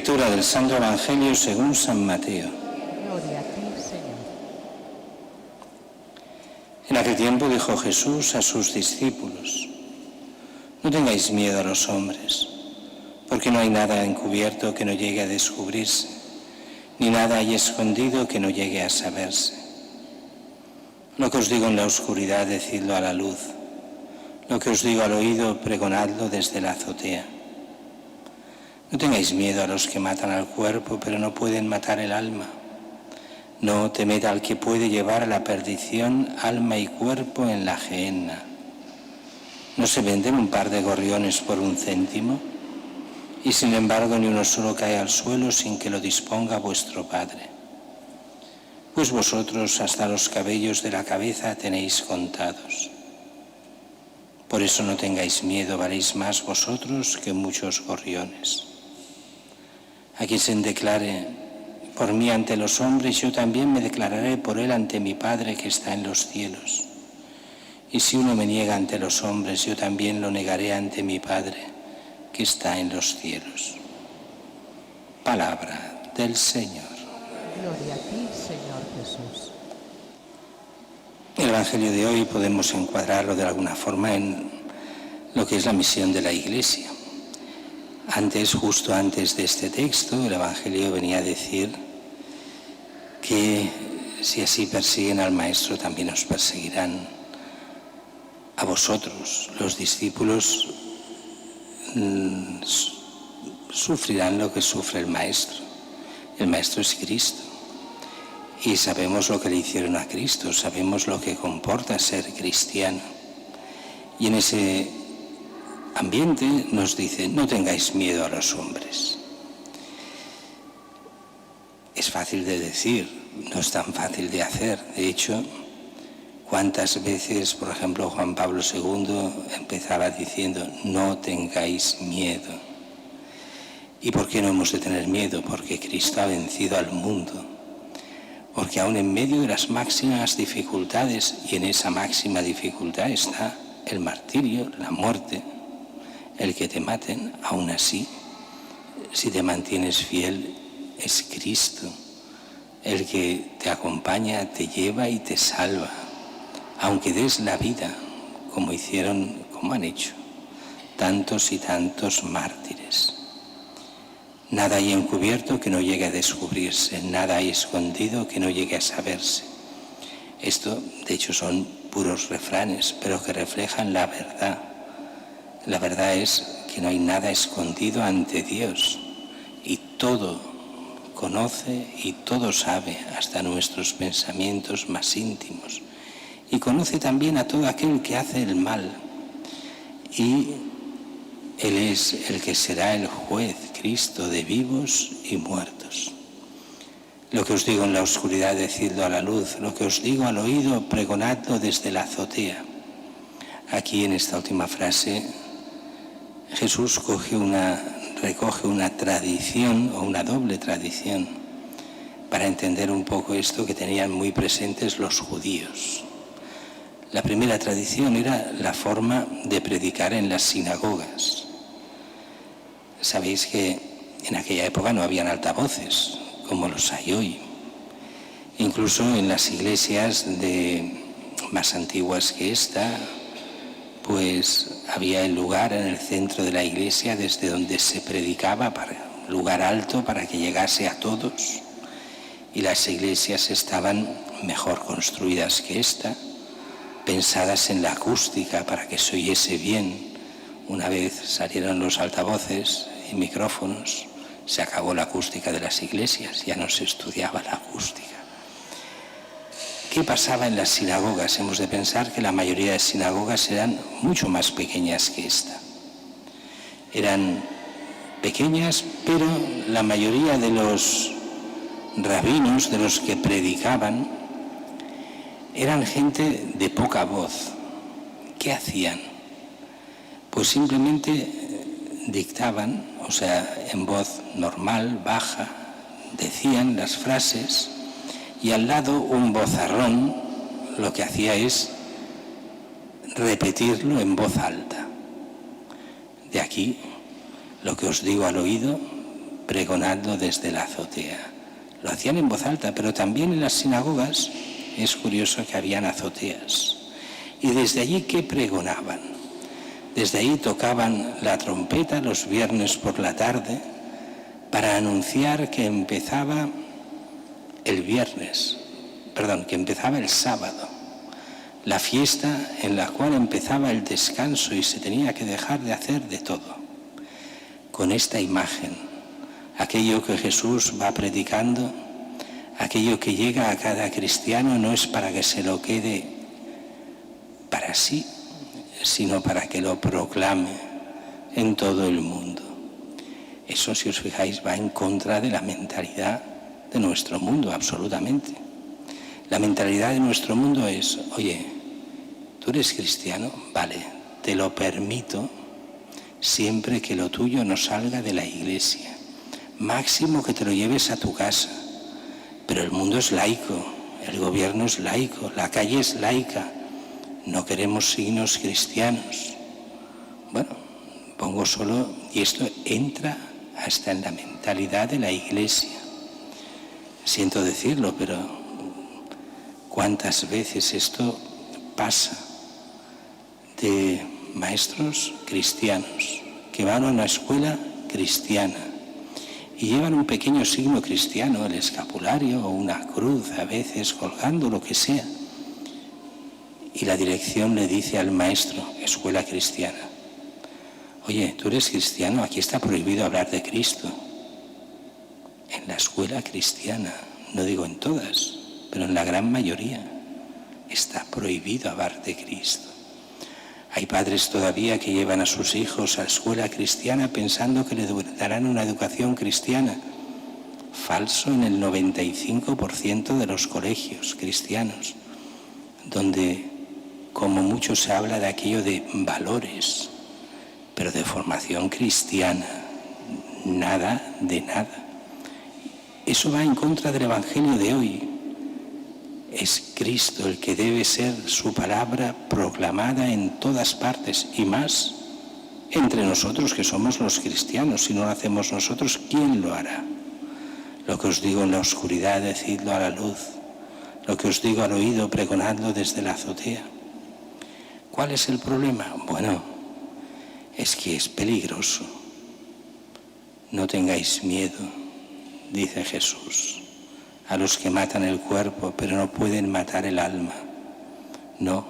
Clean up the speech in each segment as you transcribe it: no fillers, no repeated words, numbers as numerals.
Lectura del Santo Evangelio según San Mateo. Gloria a ti, Señor. En aquel tiempo dijo Jesús a sus discípulos: no tengáis miedo a los hombres, porque no hay nada encubierto que no llegue a descubrirse, ni nada hay escondido que no llegue a saberse. Lo que os digo en la oscuridad, decidlo a la luz. Lo que os digo al oído, pregonadlo desde la azotea. No tengáis miedo a los que matan al cuerpo, pero no pueden matar el alma. No temed al que puede llevar a la perdición alma y cuerpo en la gehenna. ¿No se venden un par de gorriones por 1 céntimo? Y sin embargo ni uno solo cae al suelo sin que lo disponga vuestro Padre. Pues vosotros hasta los cabellos de la cabeza tenéis contados. Por eso no tengáis miedo, valéis más vosotros que muchos gorriones. A quien se declare por mí ante los hombres, yo también me declararé por él ante mi Padre que está en los cielos. Y si uno me niega ante los hombres, yo también lo negaré ante mi Padre que está en los cielos. Palabra del Señor. Gloria a ti, Señor Jesús. El Evangelio de hoy podemos encuadrarlo de alguna forma en lo que es la misión de la Iglesia. Justo antes de este texto, el Evangelio venía a decir que si así persiguen al Maestro, también os perseguirán a vosotros. Los discípulos sufrirán lo que sufre el Maestro. El Maestro es Cristo. Y sabemos lo que le hicieron a Cristo, sabemos lo que comporta ser cristiano. Y en ese ambiente nos dice: no tengáis miedo a los hombres. Es fácil de decir, no es tan fácil de hacer. De hecho, ¿cuántas veces, por ejemplo, Juan Pablo II empezaba diciendo: no tengáis miedo? ¿Y por qué no hemos de tener miedo? Porque Cristo ha vencido al mundo. Porque aún en medio de las máximas dificultades, y en esa máxima dificultad está el martirio, la muerte, el que te maten, aún así, si te mantienes fiel, es Cristo el que te acompaña, te lleva y te salva, aunque des la vida, como han hecho tantos y tantos mártires. Nada hay encubierto que no llegue a descubrirse, nada hay escondido que no llegue a saberse. Esto, de hecho, son puros refranes, pero que reflejan la verdad. La verdad es que no hay nada escondido ante Dios, y todo conoce y todo sabe, hasta nuestros pensamientos más íntimos. Y conoce también a todo aquel que hace el mal. Y Él es el que será el juez, Cristo, de vivos y muertos. Lo que os digo en la oscuridad, decidlo a la luz. Lo que os digo al oído, pregonadlo desde la azotea. Aquí, en esta última frase, Jesús recoge una tradición, o una doble tradición, para entender un poco esto que tenían muy presentes los judíos. La primera tradición era la forma de predicar en las sinagogas. Sabéis que en aquella época no habían altavoces, como los hay hoy. Incluso en las iglesias más antiguas que esta, pues había el lugar en el centro de la iglesia desde donde se predicaba, lugar alto para que llegase a todos. Y las iglesias estaban mejor construidas que esta, pensadas en la acústica para que se oyese bien. Una vez salieron los altavoces y micrófonos, se acabó la acústica de las iglesias, ya no se estudiaba la acústica. ¿Qué pasaba en las sinagogas? Hemos de pensar que la mayoría de sinagogas eran mucho más pequeñas que esta. Eran pequeñas, pero la mayoría de los rabinos, de los que predicaban, eran gente de poca voz. ¿Qué hacían? Pues simplemente dictaban, o sea, en voz normal, baja, decían las frases, y al lado un vozarrón lo que hacía es repetirlo en voz alta. De aquí, lo que os digo al oído, pregonando desde la azotea. Lo hacían en voz alta, pero también en las sinagogas es curioso que habían azoteas. Y desde allí, ¿qué pregonaban? Desde ahí tocaban la trompeta los viernes por la tarde para anunciar que empezaba que empezaba el sábado, la fiesta en la cual empezaba el descanso y se tenía que dejar de hacer de todo. Con esta imagen, aquello que Jesús va predicando, aquello que llega a cada cristiano no es para que se lo quede para sí, sino para que lo proclame en todo el mundo. Eso, si os fijáis, va en contra de la mentalidad de nuestro mundo, absolutamente. La mentalidad de nuestro mundo es, oye, ¿tú eres cristiano? Vale, te lo permito siempre que lo tuyo no salga de la iglesia. Máximo que te lo lleves a tu casa. Pero el mundo es laico, el gobierno es laico, la calle es laica. No queremos signos cristianos. Bueno, pongo solo, y esto entra hasta en la mentalidad de la iglesia. Siento decirlo, pero ¿cuántas veces esto pasa de maestros cristianos que van a una escuela cristiana y llevan un pequeño signo cristiano, el escapulario o una cruz a veces colgando, lo que sea, y la dirección le dice al maestro, escuela cristiana, oye, tú eres cristiano, aquí está prohibido hablar de Cristo. En la escuela cristiana, no digo en todas, pero en la gran mayoría, está prohibido hablar de Cristo. Hay padres todavía que llevan a sus hijos a la escuela cristiana pensando que le darán una educación cristiana. Falso en el 95% de los colegios cristianos, donde como mucho se habla de aquello de valores, pero de formación cristiana, nada de nada. Eso va en contra del Evangelio de hoy. Es Cristo el que debe ser su palabra proclamada en todas partes y más entre nosotros que somos los cristianos. Si no lo hacemos nosotros, ¿quién lo hará? Lo que os digo en la oscuridad, decidlo a la luz. Lo que os digo al oído, pregonadlo desde la azotea. ¿Cuál es el problema? Bueno, es que es peligroso. No tengáis miedo, dice Jesús, a los que matan el cuerpo, pero no pueden matar el alma. No,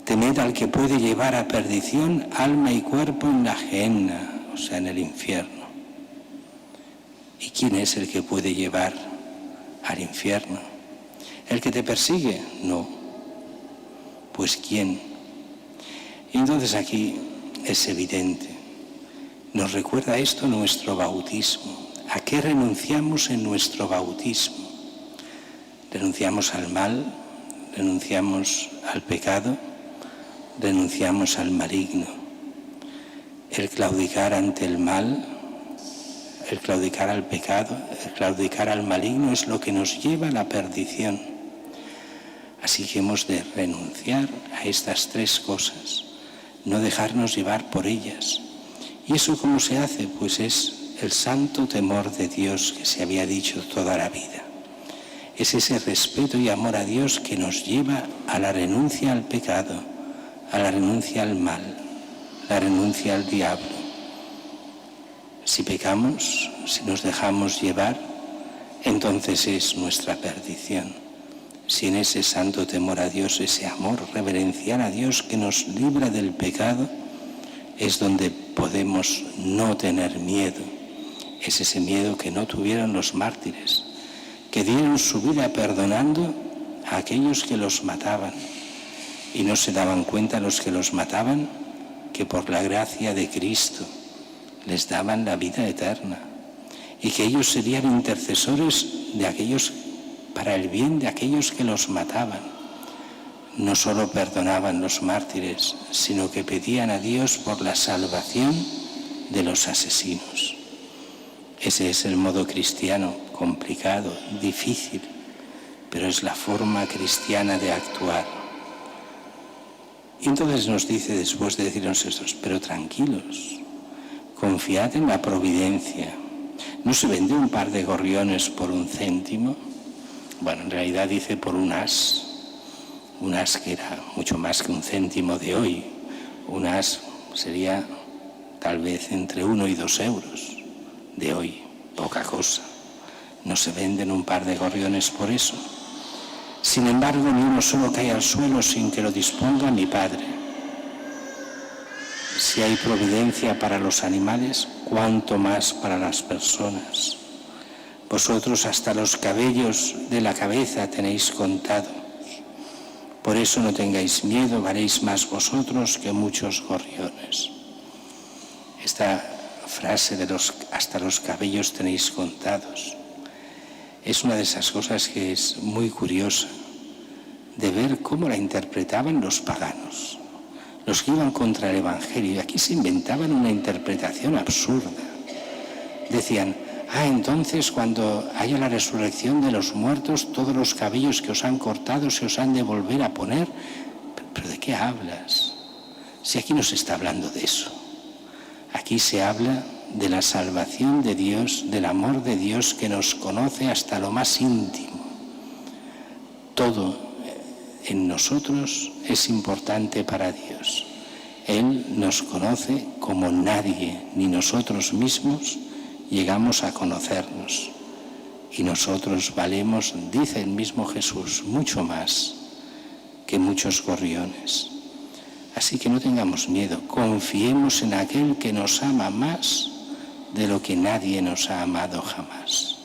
temed al que puede llevar a perdición alma y cuerpo en la gehenna, o sea, en el infierno. ¿Y quién es el que puede llevar al infierno? ¿El que te persigue? No. Pues ¿quién? Y entonces aquí es evidente. Nos recuerda esto nuestro bautismo. ¿A qué renunciamos en nuestro bautismo? Renunciamos al mal, renunciamos al pecado, renunciamos al maligno. El claudicar ante el mal, el claudicar al pecado, el claudicar al maligno es lo que nos lleva a la perdición. Así que hemos de renunciar a estas tres cosas, no dejarnos llevar por ellas. ¿Y eso cómo se hace? Pues es el santo temor de Dios que se había dicho toda la vida. Es ese respeto y amor a Dios que nos lleva a la renuncia al pecado, a la renuncia al mal, la renuncia al diablo. Si pecamos, si nos dejamos llevar, entonces es nuestra perdición. Si en ese santo temor a Dios, ese amor reverencial a Dios que nos libra del pecado, es donde podemos no tener miedo. Es ese miedo que no tuvieron los mártires, que dieron su vida perdonando a aquellos que los mataban. Y no se daban cuenta los que los mataban que por la gracia de Cristo les daban la vida eterna. Y que ellos serían intercesores de aquellos, para el bien de aquellos que los mataban. No solo perdonaban los mártires, sino que pedían a Dios por la salvación de los asesinos. Ese es el modo cristiano, complicado, difícil, pero es la forma cristiana de actuar. Y entonces nos dice, después de decirnos esto, pero tranquilos, confiad en la providencia. ¿No se vende un par de gorriones por 1 céntimo? Bueno, en realidad dice por un as que era mucho más que 1 céntimo de hoy. Un as sería tal vez entre 1 y 2 euros de hoy, poca cosa. No se venden un par de gorriones por eso. Sin embargo, ni uno solo cae al suelo sin que lo disponga mi Padre. Si hay providencia para los animales, cuánto más para las personas. Vosotros hasta los cabellos de la cabeza tenéis contados. Por eso no tengáis miedo, valéis más vosotros que muchos gorriones. Esta frase de hasta los cabellos tenéis contados es una de esas cosas que es muy curiosa de ver cómo la interpretaban los paganos, los que iban contra el Evangelio. Aquí se inventaban una interpretación absurda. Decían, entonces cuando haya la resurrección de los muertos, todos los cabellos que os han cortado se os han de volver a poner. ¿Pero de qué hablas? Si aquí no se está hablando de eso. Aquí se habla de la salvación de Dios, del amor de Dios que nos conoce hasta lo más íntimo. Todo en nosotros es importante para Dios. Él nos conoce como nadie, ni nosotros mismos llegamos a conocernos. Y nosotros valemos, dice el mismo Jesús, mucho más que muchos gorriones. Así que no tengamos miedo, confiemos en aquel que nos ama más de lo que nadie nos ha amado jamás.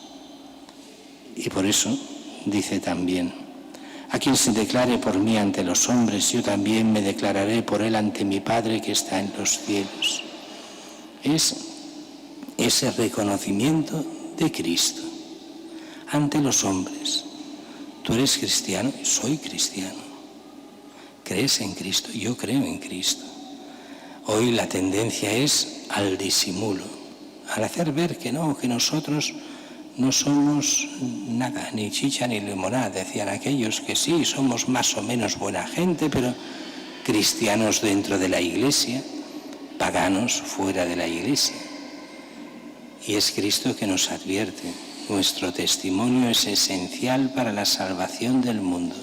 Y por eso dice también, a quien se declare por mí ante los hombres, yo también me declararé por él ante mi Padre que está en los cielos. Es ese reconocimiento de Cristo ante los hombres. Tú eres cristiano, soy cristiano. ¿Crees en Cristo? Yo creo en Cristo. Hoy la tendencia es al disimulo, al hacer ver que no, que nosotros no somos nada, ni chicha ni limonada. Decían aquellos que sí, somos más o menos buena gente, pero cristianos dentro de la iglesia, paganos fuera de la iglesia. Y es Cristo que nos advierte, nuestro testimonio es esencial para la salvación del mundo.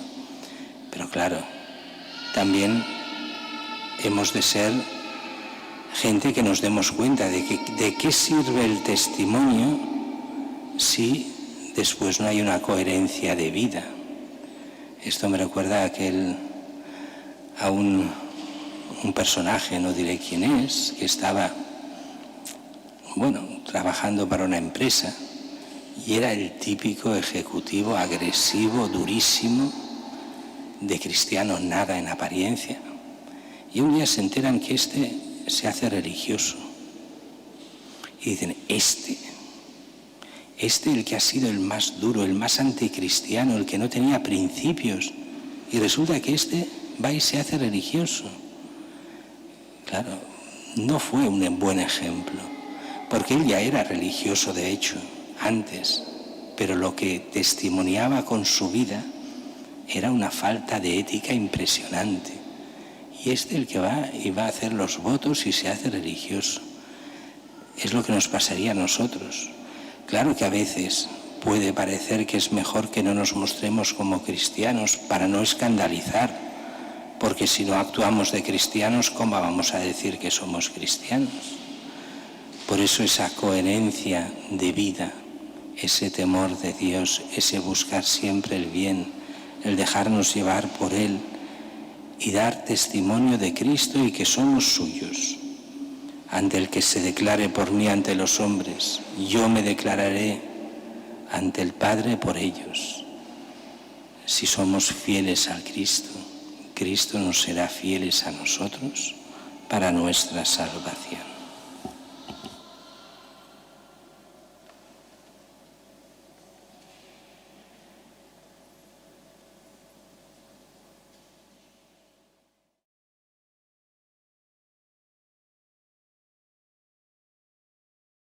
Pero claro, también hemos de ser gente que nos demos cuenta de qué sirve el testimonio si después no hay una coherencia de vida. Esto me recuerda a un personaje, no diré quién es, que estaba, trabajando para una empresa y era el típico ejecutivo agresivo, durísimo, de cristiano nada en apariencia. Y un día se enteran que se hace religioso. Y dicen, el que ha sido el más duro, el más anticristiano, el que no tenía principios. Y resulta que va y se hace religioso. Claro, no fue un buen ejemplo, porque él ya era religioso de hecho, antes, pero lo que testimoniaba con su vida era una falta de ética impresionante. Y el que va y va a hacer los votos y se hace religioso. Es lo que nos pasaría a nosotros. Claro que a veces puede parecer que es mejor que no nos mostremos como cristianos para no escandalizar, porque si no actuamos de cristianos, ¿cómo vamos a decir que somos cristianos? Por eso esa coherencia de vida, ese temor de Dios, ese buscar siempre el bien, el dejarnos llevar por Él y dar testimonio de Cristo y que somos suyos. Ante el que se declare por mí ante los hombres, yo me declararé ante el Padre por ellos. Si somos fieles al Cristo, Cristo nos será fieles a nosotros para nuestra salvación.